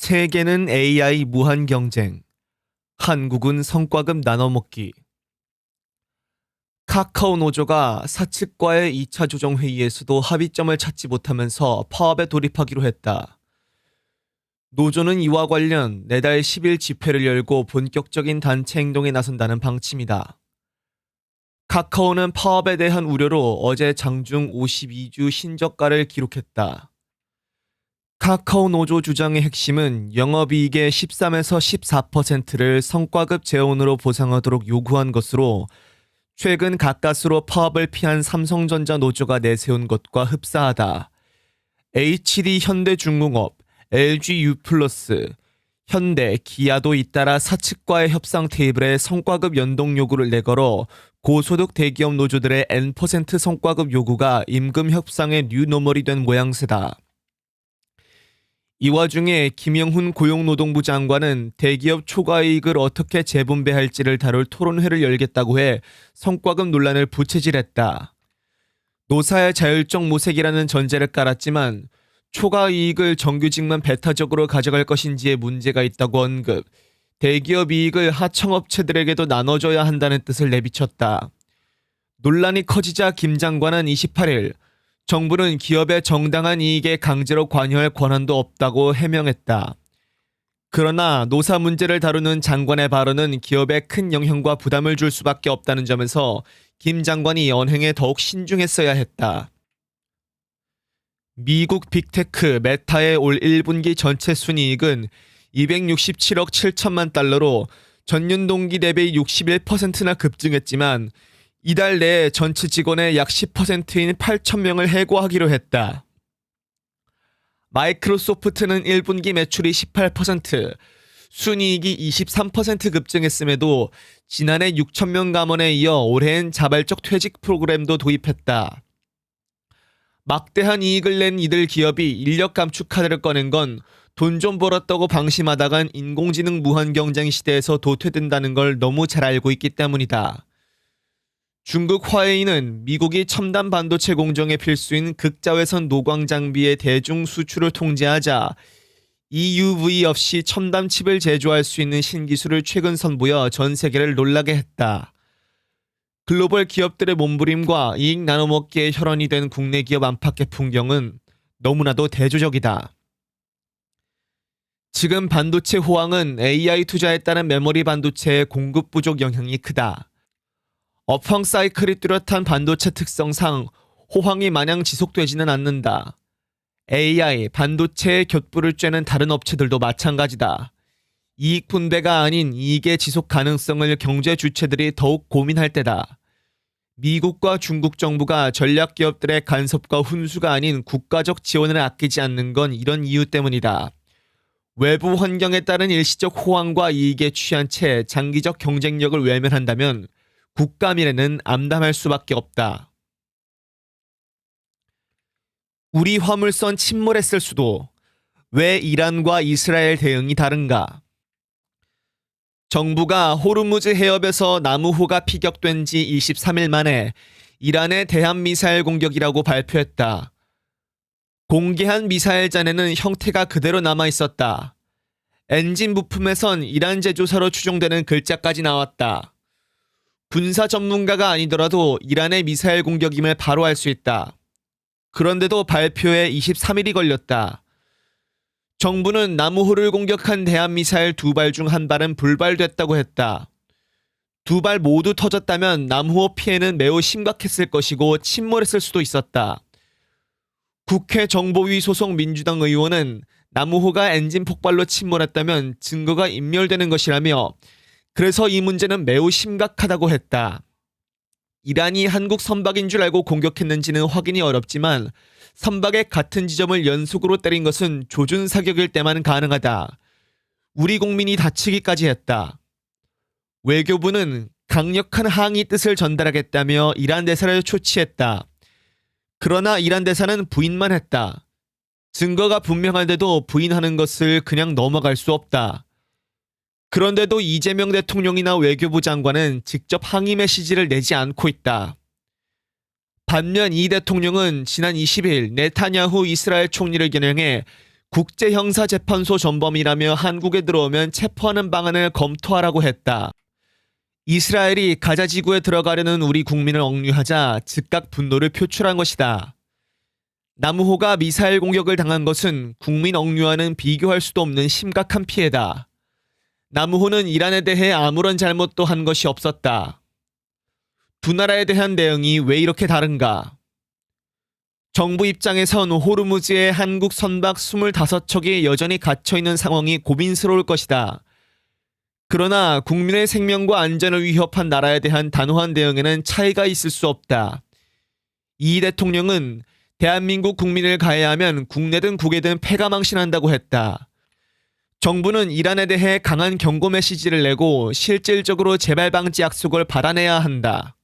세계는 AI 무한 경쟁, 한국은 성과급 나눠먹기. 카카오 노조가 사측과의 2차 조정 회의에서도 합의점을 찾지 못하면서 파업에 돌입하기로 했다. 노조는 이와 관련 내달 10일 집회를 열고 본격적인 단체 행동에 나선다는 방침이다. 카카오는 파업에 대한 우려로 어제 장중 52주 신저가를 기록했다. 카카오 노조 주장의 핵심은 영업이익의 13에서 14%를 성과급 재원으로 보상하도록 요구한 것으로 최근 가까스로 파업을 피한 삼성전자 노조가 내세운 것과 흡사하다. HD 현대중공업, LG U+, 현대, 기아도 잇따라 사측과의 협상 테이블에 성과급 연동 요구를 내걸어 고소득 대기업 노조들의 N% 성과급 요구가 임금 협상의 뉴노멀이 된 모양새다. 이 와중에 김영훈 고용노동부 장관은 대기업 초과이익을 어떻게 재분배할지를 다룰 토론회를 열겠다고 해 성과급 논란을 부채질했다. 노사의 자율적 모색이라는 전제를 깔았지만 초과이익을 정규직만 배타적으로 가져갈 것인지에 문제가 있다고 언급, 대기업 이익을 하청업체들에게도 나눠줘야 한다는 뜻을 내비쳤다. 논란이 커지자 김 장관은 28일 정부는 기업의 정당한 이익에 강제로 관여할 권한도 없다고 해명했다. 그러나 노사 문제를 다루는 장관의 발언은 기업에 큰 영향과 부담을 줄 수밖에 없다는 점에서 김 장관이 언행에 더욱 신중했어야 했다. 미국 빅테크 메타의 올 1분기 전체 순이익은 267억 7천만 달러로 전년 동기 대비 61%나 급증했지만 이달 내에 전체 직원의 약 10%인 8,000명을 해고하기로 했다. 마이크로소프트는 1분기 매출이 18%, 순이익이 23% 급증했음에도 지난해 6,000명 감원에 이어 올해엔 자발적 퇴직 프로그램도 도입했다. 막대한 이익을 낸 이들 기업이 인력 감축 카드를 꺼낸 건 돈 좀 벌었다고 방심하다간 인공지능 무한 경쟁 시대에서 도태된다는 걸 너무 잘 알고 있기 때문이다. 중국 화웨이는 미국이 첨단 반도체 공정의 필수인 극자외선 노광 장비의 대중 수출을 통제하자 EUV 없이 첨단 칩을 제조할 수 있는 신기술을 최근 선보여 전 세계를 놀라게 했다. 글로벌 기업들의 몸부림과 이익 나눠먹기에 혈안이 된 국내 기업 안팎의 풍경은 너무나도 대조적이다. 지금 반도체 호황은 AI 투자에 따른 메모리 반도체의 공급 부족 영향이 크다. 업황 사이클이 뚜렷한 반도체 특성상 호황이 마냥 지속되지는 않는다. AI, 반도체의 곁불을 쬐는 다른 업체들도 마찬가지다. 이익 분배가 아닌 이익의 지속 가능성을 경제 주체들이 더욱 고민할 때다. 미국과 중국 정부가 전략 기업들의 간섭과 훈수가 아닌 국가적 지원을 아끼지 않는 건 이런 이유 때문이다. 외부 환경에 따른 일시적 호황과 이익에 취한 채 장기적 경쟁력을 외면한다면 국가 미래는 암담할 수밖에 없다. 우리 화물선 침몰했을 수도. 왜 이란과 이스라엘 대응이 다른가? 정부가 호르무즈 해협에서 나무호가 피격된 지 23일 만에 이란의 대한미사일 공격이라고 발표했다. 공개한 미사일 잔해는 형태가 그대로 남아있었다. 엔진 부품에선 이란 제조사로 추정되는 글자까지 나왔다. 군사 전문가가 아니더라도 이란의 미사일 공격임을 바로 알 수 있다. 그런데도 발표에 23일이 걸렸다. 정부는 나무호를 공격한 대한미사일 2발 중 1발은 불발됐다고 했다. 2발 모두 터졌다면 나무호 피해는 매우 심각했을 것이고 침몰했을 수도 있었다. 국회 정보위 소속 민주당 의원은 나무호가 엔진 폭발로 침몰했다면 증거가 인멸되는 것이라며 그래서 이 문제는 매우 심각하다고 했다. 이란이 한국 선박인 줄 알고 공격했는지는 확인이 어렵지만 선박의 같은 지점을 연속으로 때린 것은 조준 사격일 때만 가능하다. 우리 국민이 다치기까지 했다. 외교부는 강력한 항의 뜻을 전달하겠다며 이란 대사를 초치했다. 그러나 이란 대사는 부인만 했다. 증거가 분명한데도 부인하는 것을 그냥 넘어갈 수 없다. 그런데도 이재명 대통령이나 외교부 장관은 직접 항의 메시지를 내지 않고 있다. 반면 이 대통령은 지난 20일 네타냐후 이스라엘 총리를 겨냥해 국제형사재판소 전범이라며 한국에 들어오면 체포하는 방안을 검토하라고 했다. 이스라엘이 가자 지구에 들어가려는 우리 국민을 억류하자 즉각 분노를 표출한 것이다. 남우호가 미사일 공격을 당한 것은 국민 억류와는 비교할 수도 없는 심각한 피해다. 남우호는 이란에 대해 아무런 잘못도 한 것이 없었다. 두 나라에 대한 대응이 왜 이렇게 다른가? 정부 입장에선 호르무즈의 한국 선박 25척이 여전히 갇혀있는 상황이 고민스러울 것이다. 그러나 국민의 생명과 안전을 위협한 나라에 대한 단호한 대응에는 차이가 있을 수 없다. 이 대통령은 대한민국 국민을 가해하면 국내든 국외든 패가망신한다고 했다. 정부는 이란에 대해 강한 경고 메시지를 내고 실질적으로 재발 방지 약속을 받아내야 한다.